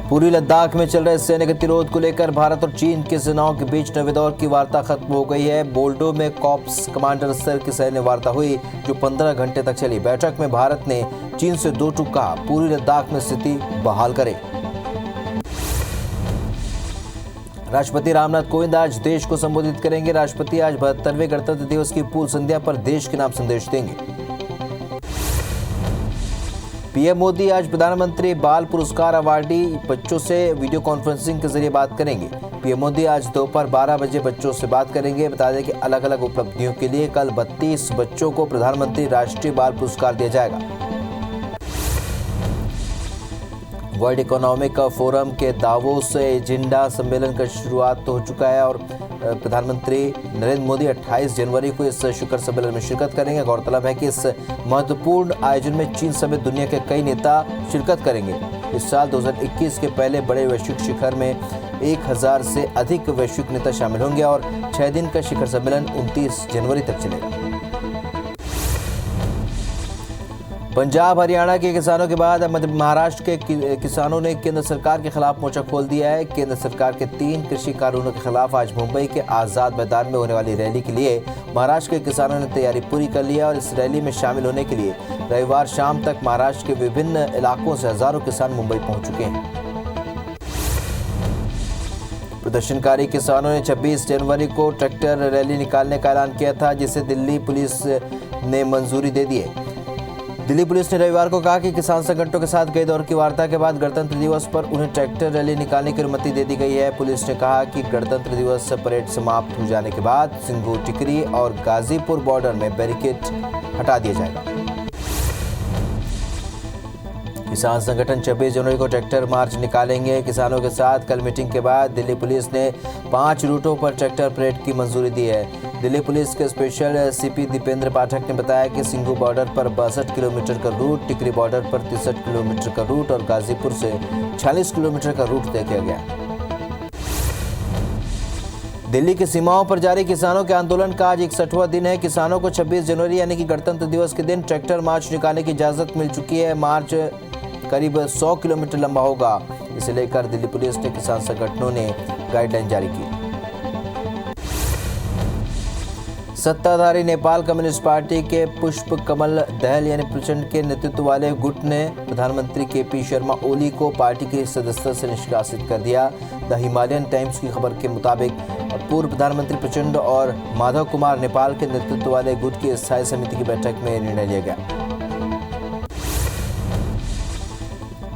पूर्वी लद्दाख में चल रहे सैन्य गतिरोध को लेकर भारत और चीन की सेनाओं के बीच नवे दौर की वार्ता खत्म हो गई है। बोल्डो में कॉर्प्स कमांडर स्तर की सैन्य वार्ता हुई जो 15 घंटे तक चली। बैठक में भारत ने चीन से दो टूक कहा, पूर्वी लद्दाख में स्थिति बहाल करे। राष्ट्रपति रामनाथ कोविंद आज देश को संबोधित करेंगे। राष्ट्रपति आज 72वें गणतंत्र दिवस की पूर्व संध्या पर देश के नाम संदेश देंगे। पीएम मोदी आज प्रधानमंत्री बाल पुरस्कार अवार्डी बच्चों से वीडियो कॉन्फ्रेंसिंग के जरिए बात करेंगे। पीएम मोदी आज दोपहर 12 बजे बच्चों से बात करेंगे। बता दें कि अलग अलग उपलब्धियों के लिए कल 32 बच्चों को प्रधानमंत्री राष्ट्रीय बाल पुरस्कार दिया जाएगा। वर्ल्ड इकोनॉमिक फोरम के दावोस एजेंडा सम्मेलन का शुरुआत तो हो चुका है और प्रधानमंत्री नरेंद्र मोदी 28 जनवरी को इस शिखर सम्मेलन में शिरकत करेंगे। गौरतलब है कि इस महत्वपूर्ण आयोजन में चीन समेत दुनिया के कई नेता शिरकत करेंगे। इस साल 2021 के पहले बड़े वैश्विक शिखर में 1000 से अधिक वैश्विक नेता शामिल होंगे और 6 दिन का शिखर सम्मेलन 29 जनवरी तक चलेगा। पंजाब हरियाणा के किसानों के बाद अब महाराष्ट्र के किसानों ने केंद्र सरकार के खिलाफ मोर्चा खोल दिया है। केंद्र सरकार के 3 कृषि कानूनों के खिलाफ आज मुंबई के आजाद मैदान में होने वाली रैली के लिए महाराष्ट्र के किसानों ने तैयारी पूरी कर ली है और इस रैली में शामिल होने के लिए रविवार शाम तक महाराष्ट्र के विभिन्न इलाकों से हजारों किसान मुंबई पहुंच चुके हैं। प्रदर्शनकारी किसानों ने 26 जनवरी को ट्रैक्टर रैली निकालने का ऐलान किया था, जिसे दिल्ली पुलिस ने मंजूरी दे दी है। दिल्ली पुलिस ने रविवार को कहा कि किसान संगठनों के साथ कई दौर की वार्ता के बाद गणतंत्र दिवस पर उन्हें ट्रैक्टर रैली निकालने की अनुमति दे दी गई है। पुलिस ने कहा कि गणतंत्र दिवस परेड समाप्त हो जाने के बाद सिंगू टिकरी और गाजीपुर बॉर्डर में बैरिकेड हटा दिया जाएगा। किसान संगठन 26 जनवरी को ट्रैक्टर मार्च निकालेंगे। किसानों के साथ कल मीटिंग के बाद दिल्ली पुलिस ने 5 रूटों पर ट्रैक्टर परेड की मंजूरी दी है। दिल्ली पुलिस के स्पेशल सीपी दीपेंद्र पाठक ने बताया कि सिंघू बॉर्डर पर 62 किलोमीटर का रूट, टिकरी बॉर्डर पर 63 किलोमीटर का रूट और गाजीपुर से 46 किलोमीटर का रूट तय किया गया। दिल्ली की सीमाओं पर जारी किसानों के आंदोलन का आज 61वां दिन है। किसानों को 26 जनवरी यानी कि गणतंत्र दिवस के दिन ट्रैक्टर मार्च निकालने की इजाजत मिल चुकी है। मार्च करीब 100 किलोमीटर लंबा होगा। इसे लेकर दिल्ली पुलिस ने किसान संगठनों ने गाइडलाइन जारी की। सत्ताधारी नेपाल कम्युनिस्ट पार्टी के पुष्प कमल दहल यानी प्रचंड के नेतृत्व वाले गुट ने प्रधानमंत्री केपी शर्मा ओली को पार्टी की सदस्यता से निष्कासित कर दिया। द हिमालयन टाइम्स की खबर के मुताबिक पूर्व प्रधानमंत्री प्रचंड और माधव कुमार नेपाल के नेतृत्व वाले गुट की स्थायी समिति की बैठक में निर्णय लिया गया।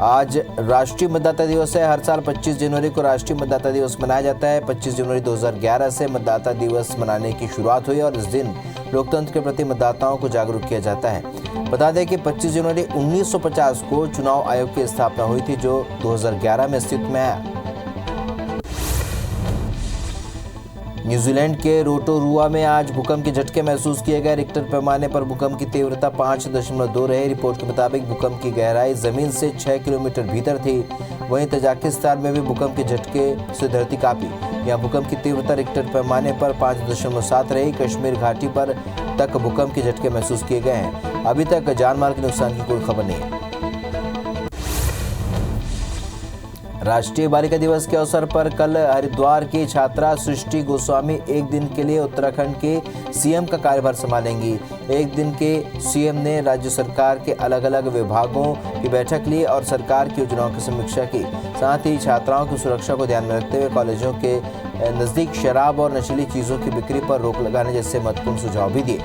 आज राष्ट्रीय मतदाता दिवस है। हर साल 25 जनवरी को राष्ट्रीय मतदाता दिवस मनाया जाता है। 25 जनवरी 2011 से मतदाता दिवस मनाने की शुरुआत हुई और इस दिन लोकतंत्र के प्रति मतदाताओं को जागरूक किया जाता है। बता दें कि 25 जनवरी 1950 को चुनाव आयोग की स्थापना हुई थी, जो 2011 में अस्तित्व में आया। न्यूजीलैंड के रोटोरुआ में आज भूकंप के झटके महसूस किए गए। रिक्टर पैमाने पर भूकंप की तीव्रता 5.2 रही। रिपोर्ट के मुताबिक भूकंप की गहराई जमीन से 6 किलोमीटर भीतर थी। वहीं तजाकिस्तान में भी भूकंप के झटके से धरती कांपी। यहाँ भूकंप की तीव्रता रिक्टर पैमाने पर 5.7 रही। कश्मीर घाटी पर तक भूकंप के झटके महसूस किए गए हैं। अभी तक जानमाल के नुकसान की कोई खबर नहीं है। राष्ट्रीय बालिका दिवस के अवसर पर कल हरिद्वार की छात्रा सृष्टि गोस्वामी एक दिन के लिए उत्तराखंड के सीएम का कार्यभार संभालेंगी। एक दिन के सीएम ने राज्य सरकार के अलग अलग विभागों की बैठक ली और सरकार की योजनाओं की समीक्षा की। साथ ही छात्राओं की सुरक्षा को ध्यान में रखते हुए कॉलेजों के नज़दीक शराब और नशीली चीज़ों की बिक्री पर रोक लगाने जैसे महत्वपूर्ण सुझाव भी दिए।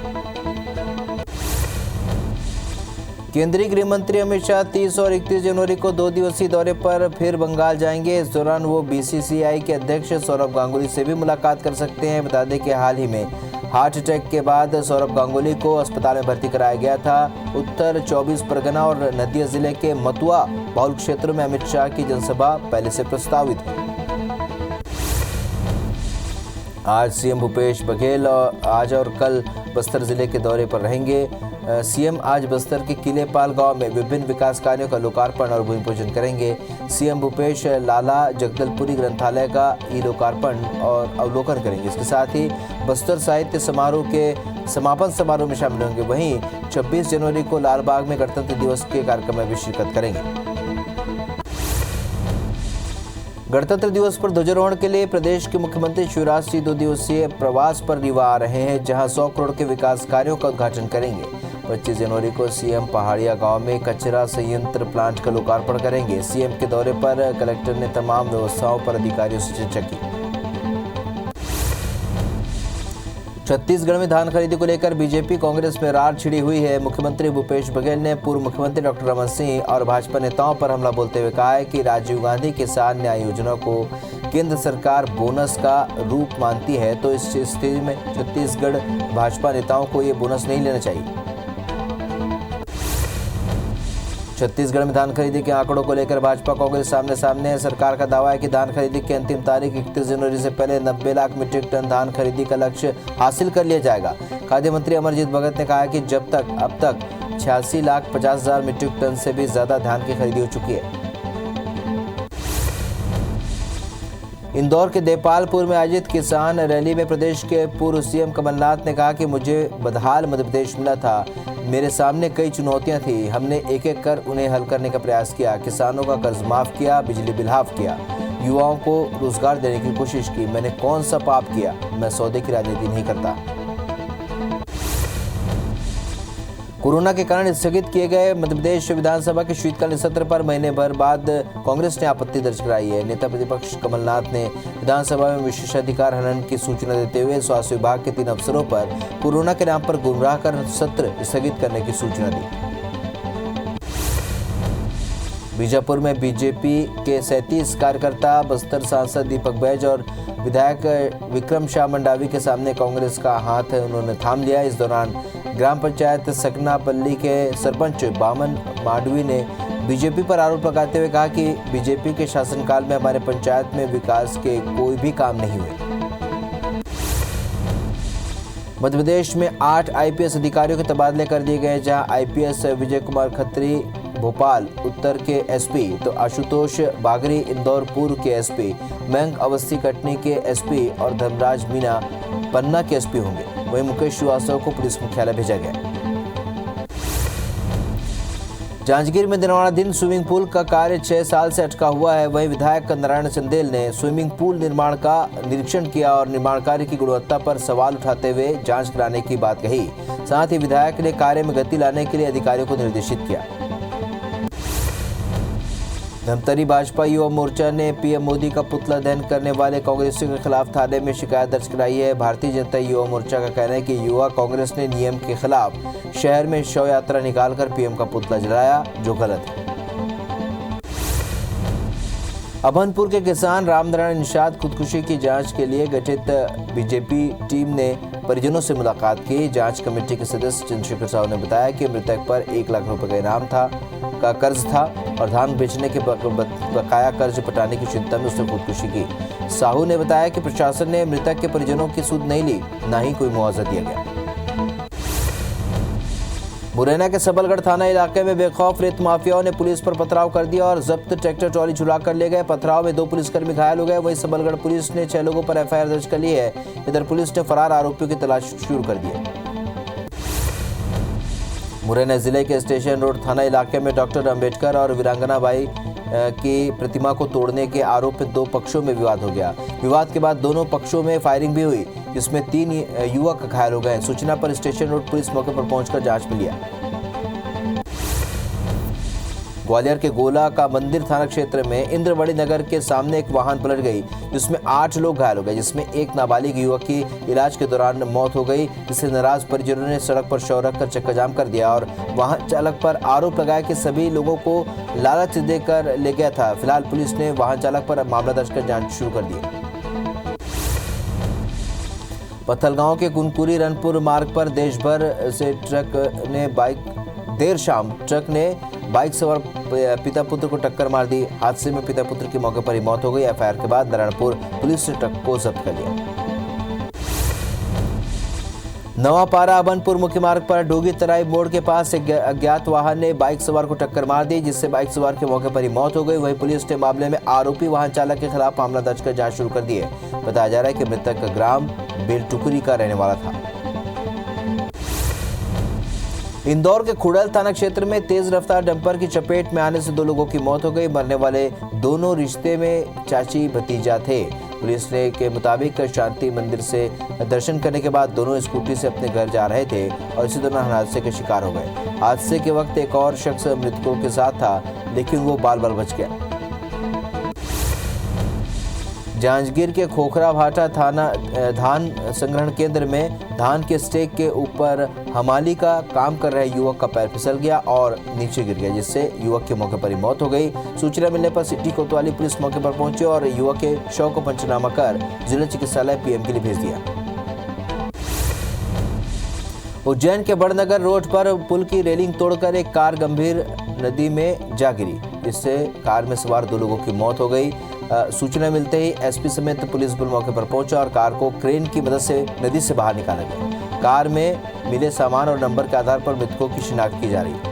केंद्रीय गृह मंत्री अमित शाह 30 और 31 जनवरी को 2 दिवसीय दौरे पर फिर बंगाल जाएंगे। इस दौरान वो बीसीसीआई के अध्यक्ष सौरभ गांगुली से भी मुलाकात कर सकते हैं। बता दें कि हाल ही में हार्ट अटैक के बाद सौरभ गांगुली को अस्पताल में भर्ती कराया गया था। उत्तर 24 परगना और नदिया जिले के मथुआ बाहुल क्षेत्रों में अमित शाह की जनसभा पहले से प्रस्तावित है। आज सीएम भूपेश बघेल आज और कल बस्तर जिले के दौरे पर रहेंगे। सीएम आज बस्तर के किलेपाल गांव में विभिन्न विकास कार्यों का लोकार्पण और भूमि पूजन करेंगे। सीएम भूपेश लाला जगदलपुरी ग्रंथालय का लोकार्पण और अवलोकन करेंगे। इसके साथ ही बस्तर साहित्य समारोह के समापन समारोह में शामिल होंगे। वहीं 26 जनवरी को लाल बाग में गणतंत्र दिवस के कार्यक्रम में भी शिरकत करेंगे। गणतंत्र दिवस पर ध्वजारोहण के लिए प्रदेश के मुख्यमंत्री शिवराज सिंह 2 दिवसीय प्रवास पर रीवा आ रहे हैं, जहां 100 करोड़ के विकास कार्यों का उद्घाटन करेंगे। 25 जनवरी को सीएम पहाड़िया गांव में कचरा संयंत्र प्लांट का लोकार्पण करेंगे। सीएम के दौरे पर कलेक्टर ने तमाम व्यवस्थाओं पर अधिकारियों से चर्चा की। छत्तीसगढ़ में धान खरीदी को लेकर बीजेपी कांग्रेस में रार छिड़ी हुई है। मुख्यमंत्री भूपेश बघेल ने पूर्व मुख्यमंत्री डॉक्टर रमन सिंह और भाजपा नेताओं पर हमला बोलते हुए कहा है कि राजीव गांधी किसान न्याय योजना को केंद्र सरकार बोनस का रूप मानती है, तो इस स्थिति में छत्तीसगढ़ भाजपा नेताओं को ये बोनस नहीं लेना चाहिए। छत्तीसगढ़ में धान खरीदी के आंकड़ों को लेकर भाजपा कांग्रेस सामने सामने है। सरकार का दावा है कि धान खरीदी की अंतिम तारीख 31 जनवरी से पहले 90 लाख मीट्रिक टन धान खरीदी का लक्ष्य हासिल कर लिया जाएगा। खाद्य मंत्री अमरजीत भगत ने कहा कि अब तक 86,50,000 मीट्रिक टन से भी ज्यादा धान की खरीदी हो चुकी है। इंदौर के देपालपुर में आयोजित किसान रैली में प्रदेश के पूर्व सीएम कमलनाथ ने कहा कि मुझे बदहाल मध्य प्रदेश मिला था। मेरे सामने कई चुनौतियां थी, हमने एक एक कर उन्हें हल करने का प्रयास किया। किसानों का कर्ज माफ किया, बिजली बिल हाफ किया, युवाओं को रोजगार देने की कोशिश की। मैंने कौन सा पाप किया? मैं सौदे की राजनीति नहीं करता। कोरोना के कारण स्थगित किए गए मध्यप्रदेश विधानसभा के शीतकालीन सत्र पर महीने भर बाद कांग्रेस ने आपत्ति दर्ज कराई है। नेता प्रतिपक्ष कमलनाथ ने विधानसभा में विशेषाधिकार हनन की सूचना देते हुए स्वास्थ्य विभाग के 3 अफसरों पर कोरोना के नाम पर गुमराह कर सत्र स्थगित करने की सूचना दी। बीजापुर में बीजेपी के 37 कार्यकर्ता बस्तर सांसद दीपक बैज और विधायक विक्रम शाह मंडावी के सामने कांग्रेस का हाथ उन्होंने थाम लिया। इस दौरान ग्राम पंचायत सकनापल्ली के सरपंच बामन माडवी ने बीजेपी पर आरोप लगाते हुए कहा कि बीजेपी के शासनकाल में हमारे पंचायत में विकास के कोई भी काम नहीं हुए। मध्य प्रदेश में 8 आईपीएस अधिकारियों के तबादले कर दिए गए, जहां आईपीएस विजय कुमार खत्री भोपाल उत्तर के एसपी, तो आशुतोष बागरी इंदौर पूर्व के एसपी, मयंक अवस्थी कटनी के एसपी और धर्मराज मीना पन्ना के एसपी होंगे। वहीं मुकेश श्रीवास्तव को पुलिस मुख्यालय भेजा गया। जांजगीर में निर्माणाधीन स्विमिंग पूल का कार्य 6 साल से अटका हुआ है। वहीं विधायक नारायण चंदेल ने स्विमिंग पूल निर्माण का निरीक्षण किया और निर्माण कार्य की गुणवत्ता पर सवाल उठाते हुए जांच कराने की बात कही। साथ ही विधायक ने कार्य में गति लाने के लिए अधिकारियों को निर्देशित किया। धमतरी भाजपा युवा मोर्चा ने पीएम मोदी का पुतला दहन करने वाले कांग्रेसियों के खिलाफ थाने में शिकायत दर्ज कराई है। भारतीय जनता युवा मोर्चा का कहना है कि युवा कांग्रेस ने नियम के खिलाफ शहर में शव यात्रा निकालकर पीएम का पुतला जलाया, जो गलत है। अभनपुर के किसान रामनारायण निषाद खुदकुशी की जांच के लिए गठित बीजेपी टीम ने परिजनों से मुलाकात की। जांच कमेटी के सदस्य चंद्रशेखर साहू ने बताया कि मृतक पर 1 लाख रुपए का इनाम का कर्ज था और धान बेचने के बकाया कर्ज पटाने की चिंता में उसने खुदकुशी की। साहू ने बताया कि प्रशासन ने मृतक के परिजनों की सुध नहीं ली, न ही कोई मुआवजा दिया गया। मुरैना के सबलगढ़ थाना इलाके में बेखौफ रेत माफियाओं ने पुलिस पर पथराव कर दिया और जब्त ट्रैक्टर ट्रॉली छुड़ा कर ले गए। पथराव में 2 पुलिसकर्मी घायल हो गए। वहीं सबलगढ़ पुलिस ने 6 लोगों पर एफआईआर दर्ज कर ली है। इधर पुलिस ने फरार आरोपियों की तलाश शुरू कर दी है। मुरैना जिले के स्टेशन रोड थाना इलाके में डॉक्टर अंबेडकर और वीरांगना बाई की प्रतिमा को तोड़ने के आरोप में 2 पक्षों में विवाद हो गया। विवाद के बाद दोनों पक्षों में फायरिंग भी हुई, जिसमें 3 युवक घायल हो गए। सूचना पर स्टेशन रोड पुलिस मौके पर पहुंचकर जांच में लिया। ग्वालियर के गोला का मंदिर थाना क्षेत्र में इंद्रवड़ी नगर के सामने एक वाहन पलट गई, जिसमें 8 लोग घायल हो गए, जिसमें एक नाबालिग युवक की इलाज के दौरान मौत हो गई। जिससे नाराज परिजनों ने सड़क पर शव रखकर चक्का जाम कर दिया और वाहन चालक पर आरोप लगाया कि सभी लोगों को लालच देकर ले गया था। फिलहाल पुलिस ने वाहन चालक पर मामला दर्ज कर जांच शुरू कर दी। पत्थलगांव के कुनकुरी रनपुर मार्ग पर देशभर से देर शाम ट्रक ने बाइक सवार पिता पुत्र को टक्कर मार दी। हादसे में पिता पुत्र की मौके पर ही मौत हो गई। एफआईआर के बाद नारायणपुर पुलिस ने ट्रक को जब्त कर लिया। नवापारा अभनपुर मुख्य मार्ग पर डोगी तराई मोड़ के पास एक अज्ञात वाहन ने बाइक सवार को टक्कर मार दी, जिससे बाइक सवार के मौके पर ही मौत हो गई। वहीं पुलिस ने मामले में आरोपी वाहन चालक के खिलाफ मामला दर्ज कर जांच शुरू कर दी है। बताया जा रहा है कि मृतक ग्राम बेलटुकरी का रहने वाला था। इंदौर के खुड़ल थाना क्षेत्र में तेज रफ्तार डंपर की चपेट में आने से 2 लोगों की मौत हो गई। मरने वाले दोनों रिश्ते में चाची भतीजा थे। पुलिस ने के मुताबिक शांति मंदिर से दर्शन करने के बाद दोनों स्कूटी से अपने घर जा रहे थे और इसी दौरान हादसे के शिकार हो गए। हादसे के वक्त एक और शख्स मृतकों के साथ था, लेकिन वो बाल बाल बच गया। जांजगीर के खोखरा भाटा थाना धान संग्रहण केंद्र में धान के स्टेक के ऊपर हमाली का काम कर रहे युवक का पैर फिसल गया और नीचे गिर गया, जिससे युवक की मौके पर ही मौत हो गई। सूचना मिलने पर सिटी कोतवाली पुलिस मौके पर पहुंची और युवक के शव को पंचनामा कर जिला चिकित्सालय पीएम के लिए भेज दिया। उज्जैन के बड़नगर रोड पर पुल की रेलिंग तोड़कर एक कार गंभीर नदी में जा गिरी, जिससे कार में सवार 2 लोगों की मौत हो गई। सूचना मिलते ही एसपी समेत पुलिस बल मौके पर पहुंचा और कार को क्रेन की मदद से नदी से बाहर निकाला गया। कार में मिले सामान और नंबर के आधार पर मृतकों की शिनाख्त की जा रही है।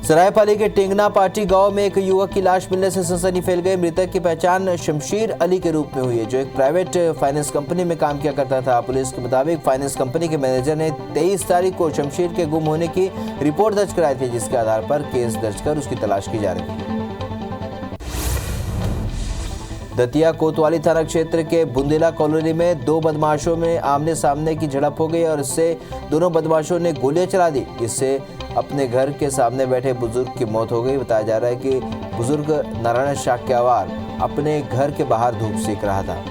सरायपाली के टेंगना पाटी गांव में एक युवक की लाश मिलने से सनसनी फैल गई। मृतक की पहचान शमशीर अली के रूप में हुई है, जो एक प्राइवेट फाइनेंस कंपनी में काम किया करता था। पुलिस के मुताबिक फाइनेंस कंपनी के मैनेजर ने 23 तारीख को शमशीर के गुम होने की रिपोर्ट दर्ज कराई थी, जिसके आधार पर केस दर्ज कर उसकी तलाश की जा रही थी। दतिया कोतवाली थाना क्षेत्र के बुंदेला कॉलोनी में 2 बदमाशों में आमने सामने की झड़प हो गई और इससे दोनों बदमाशों ने गोलियां चला दी, जिससे अपने घर के सामने बैठे बुजुर्ग की मौत हो गई। बताया जा रहा है कि बुजुर्ग नारायण शाक्यावार अपने घर के बाहर धूप सेक रहा था।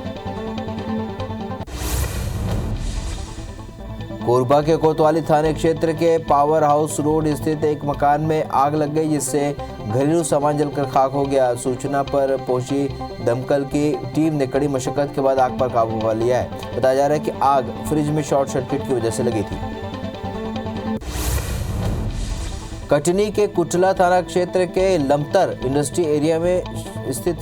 कोरबा के कोतवाली थाने क्षेत्र के पावर हाउस रोड स्थित एक मकान में आग लग गई, जिससे घरेलू सामान जलकर खाक हो गया। सूचना पर पहुंची दमकल की टीम ने कड़ी मशक्कत के बाद आग पर काबू पा लिया है। बताया जा रहा है कि आग फ्रिज में शॉर्ट सर्किट की वजह से लगी थी। कटनी के कुटला थाना क्षेत्र के लमतर इंडस्ट्री एरिया में स्थित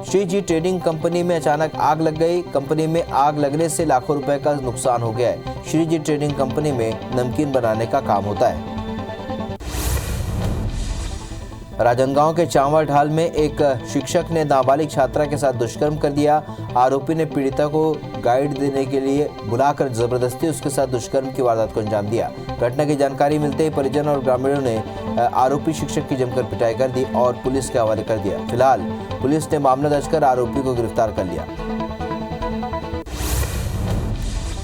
श्री जी ट्रेडिंग कंपनी में अचानक आग लग गई। कंपनी में आग लगने से लाखों रुपए का नुकसान हो गया है। श्री जी ट्रेडिंग कंपनी में नमकीन बनाने का काम होता है। राजनांदगांव के चांवर ढाल में एक शिक्षक ने नाबालिग छात्रा के साथ दुष्कर्म कर दिया। आरोपी ने पीड़िता को गाइड देने के लिए बुलाकर जबरदस्ती उसके साथ दुष्कर्म की वारदात को अंजाम दिया। घटना की जानकारी मिलते ही परिजन और ग्रामीणों ने आरोपी शिक्षक की जमकर पिटाई कर दी और पुलिस के हवाले कर दिया। फिलहाल पुलिस ने मामला दर्ज कर आरोपी को गिरफ्तार कर लिया।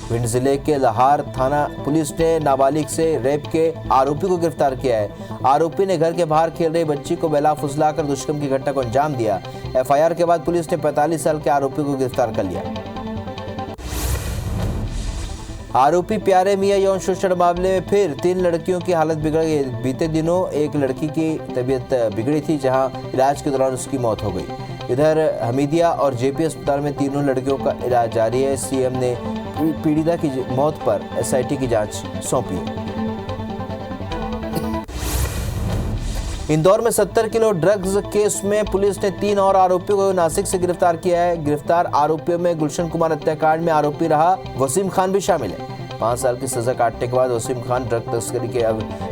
भिंड जिले के लाहार थाना पुलिस ने नाबालिग से रेप के आरोपी को गिरफ्तार किया है। आरोपी ने घर के बाहर खेल रही बच्ची को बेला फुसलाकर दुष्कर्म की घटना को अंजाम दिया। एफआईआर के बाद पुलिस ने 45 साल के आरोपी को गिरफ्तार कर लिया। आरोपी प्यारे मियां यौन शोषण मामले में फिर 3 लड़कियों की हालत बिगड़ गई। बीते दिनों एक लड़की की तबीयत बिगड़ी थी, जहां इलाज के दौरान उसकी मौत हो गई। इधर हमीदिया और जेपी अस्पताल में तीनों लड़कियों का इलाज जारी है। सीएम ने पीड़िता की मौत पर एसआईटी की जांच सौंपी। इंदौर में 70 किलो ड्रग्स केस में पुलिस ने 3 और आरोपियों को नासिक से गिरफ्तार किया है। गिरफ्तार आरोपियों में गुलशन कुमार हत्याकांड में आरोपी रहा वसीम खान भी शामिल है। 5 साल की सजा काटने के बाद वसीम खान ड्रग तस्करी के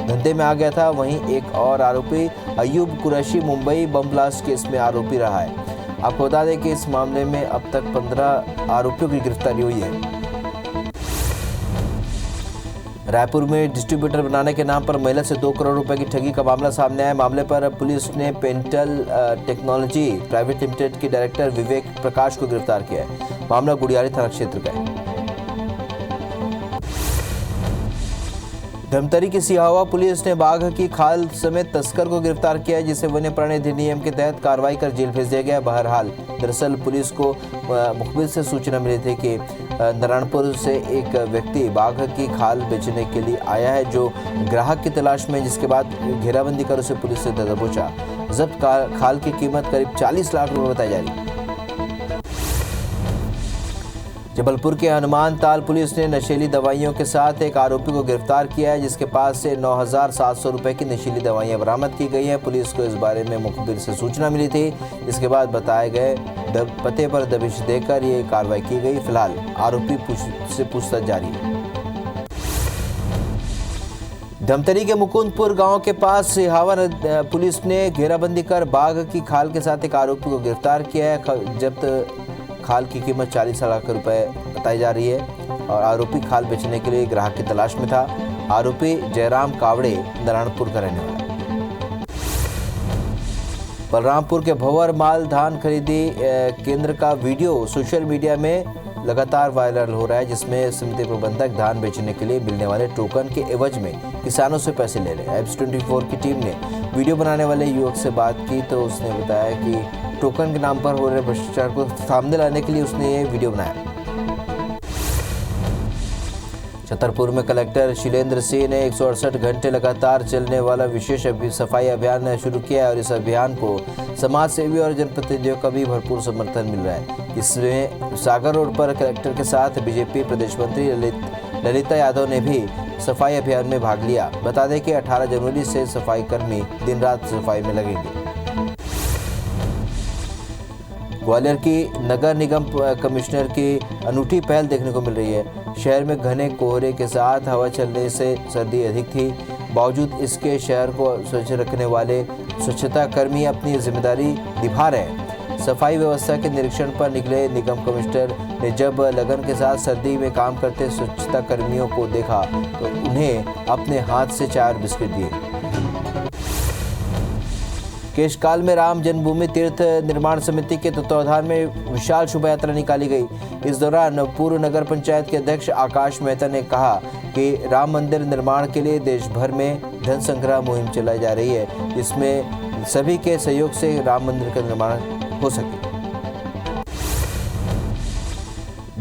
धंधे में आ गया था। वहीं एक और आरोपी Ayub Qureshi Mumbai bomb blast case में आरोपी रहा है। आपको बता दें कि इस मामले में अब तक 15 आरोपियों की गिरफ्तारी हुई है। रायपुर में डिस्ट्रीब्यूटर बनाने के नाम पर महिला से 2 करोड़ रुपए की ठगी का मामला सामने आया। मामले पर पुलिस ने पेंटल टेक्नोलॉजी प्राइवेट लिमिटेड के डायरेक्टर विवेक प्रकाश को गिरफ्तार किया है। मामला गुड़ियारी थाना क्षेत्र का है। धमतरी की सिहावा पुलिस ने बाघ की खाल समेत तस्कर को गिरफ्तार किया है, जिसे वन्य प्राणी अधिनियम के तहत कार्रवाई कर जेल भेज दिया गया। बहरहाल दरअसल पुलिस को मुखबिर से सूचना मिली थी कि नारायणपुर से एक व्यक्ति बाघ की खाल बेचने के लिए आया है, जो ग्राहक की तलाश में, जिसके बाद घेराबंदी कर उसे पुलिस से दबोचा। जब्त खाल की कीमत करीब 40 लाख रुपए बताई जा रही है। जबलपुर के हनुमान ताल पुलिस ने नशीली दवाइयों के साथ एक आरोपी को गिरफ्तार किया है, जिसके पास से 9,700 रुपए की नशीली दवाइयां बरामद की गई हैं। पुलिस को इस बारे में मुखबिर से सूचना मिली थी। इसके बाद बताए गए पते पर दबिश देकर ये कार्रवाई की गई। फिलहाल आरोपी से पूछताछ जारी है। धमतरी के मुकुंदपुर गांव के पास सिहावा पुलिस ने घेराबंदी कर बाघ की खाल के साथ एक आरोपी को गिरफ्तार किया है। जब्त खाल की कीमत 40 लाख रुपए बताई जा रही है और आरोपी खाल बेचने के लिए ग्राहक की तलाश में था। आरोपी जयराम कावड़े नारायणपुर का रहने वाला। बलरामपुर के भंवर माल धान खरीदी केंद्र का वीडियो सोशल मीडिया में लगातार वायरल हो रहा है, जिसमें समिति प्रबंधक धान बेचने के लिए मिलने वाले टोकन के एवज में किसानों से पैसे ले रहे हैं। Eps24 की टीम ने वीडियो बनाने वाले युवक से बात की तो उसने बताया कि टोकन के नाम पर हो रहे भ्रष्टाचार को सामने लाने के लिए उसने ये वीडियो बनाया। छतरपुर में कलेक्टर शीलेंद्र सिंह ने 168 घंटे लगातार चलने वाला विशेष सफाई अभियान शुरू किया है और इस अभियान को समाज सेवी और जनप्रतिनिधियों का भी भरपूर समर्थन मिल रहा है। इसमें सागर रोड पर कलेक्टर के साथ बीजेपी प्रदेश मंत्री ललिता यादव ने भी सफाई अभियान में भाग लिया। बता दें कि 18 जनवरी से सफाई कर्मी दिन रात सफाई में लगेंगे। ग्वालियर की नगर निगम कमिश्नर की अनूठी पहल देखने को मिल रही है। शहर में घने कोहरे के साथ हवा चलने से सर्दी अधिक थी। बावजूद इसके शहर को स्वच्छ रखने वाले स्वच्छता कर्मी अपनी जिम्मेदारी निभा रहे हैं। सफाई व्यवस्था के निरीक्षण पर निकले निगम कमिश्नर ने जब लगन के साथ सर्दी में काम करते स्वच्छता कर्मियों को देखा तो उन्हें अपने हाथ से चाय और बिस्किट दिए। केशकाल में राम जन्मभूमि तीर्थ निर्माण समिति के तत्वावधान में विशाल शोभा यात्रा निकाली गई। इस दौरान पूर्व नगर पंचायत के अध्यक्ष आकाश मेहता ने कहा कि राम मंदिर निर्माण के लिए देश भर में धन संग्रह मुहिम चलाई जा रही है, जिसमें सभी के सहयोग से राम मंदिर का निर्माण हो सके।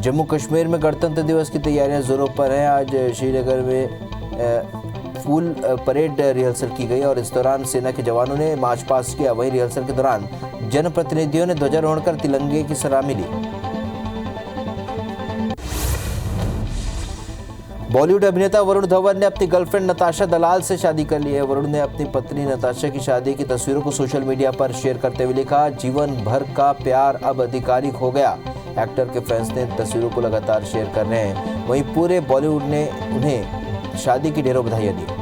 जम्मू कश्मीर में गणतंत्र दिवस की तैयारियां जोरों पर हैं। आज श्रीनगर में फुल परेड रिहर्सल की गई और इस दौरान सेना के जवानों ने मार्च पास्ट किया। वहीं रिहर्सल के दौरान जनप्रतिनिधियों ने ध्वजारोहण कर तिरंगे की सलामी ली। बॉलीवुड अभिनेता वरुण धवन ने अपनी गर्लफ्रेंड नताशा दलाल से शादी कर ली है। वरुण ने अपनी पत्नी नताशा की शादी की तस्वीरों को सोशल मीडिया पर शेयर करते हुए लिखा, जीवन भर का प्यार अब आधिकारिक हो गया। एक्टर के फैंस ने तस्वीरों को लगातार शेयर कर रहे हैं। वहीं पूरे बॉलीवुड ने उन्हें शादी की ढेरों बधाइयां दी।